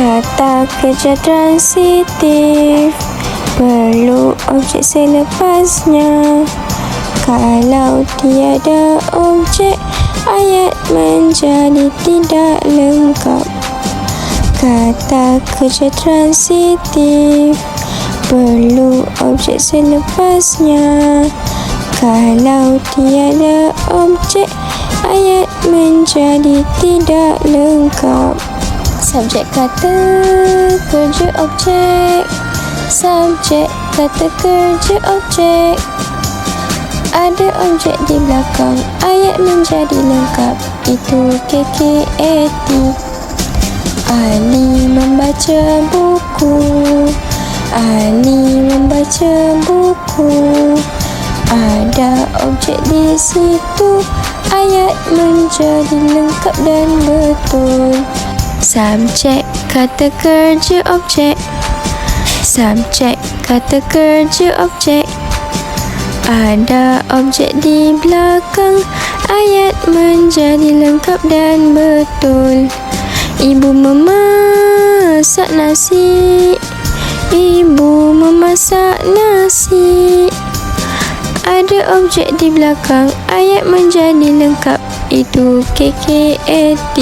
Kata kerja transitif perlu objek selepasnya. Kalau tiada objek, ayat menjadi tidak lengkap. Kata kerja transitif perlu objek selepasnya. Kalau tiada objek, ayat menjadi tidak lengkap. Subjek kata kerja objek. Subjek kata kerja objek. Ada objek di belakang, ayat menjadi lengkap. Itu KKAT. Ali membaca buku. Ali membaca buku. Ada objek di situ, ayat menjadi lengkap dan betul. Subjek kata kerja objek. Subjek kata kerja objek. Ada objek di belakang, ayat menjadi lengkap dan betul. Ibu memasak nasi. Ibu memasak nasi. Ada objek di belakang, ayat menjadi lengkap. Itu KKAT.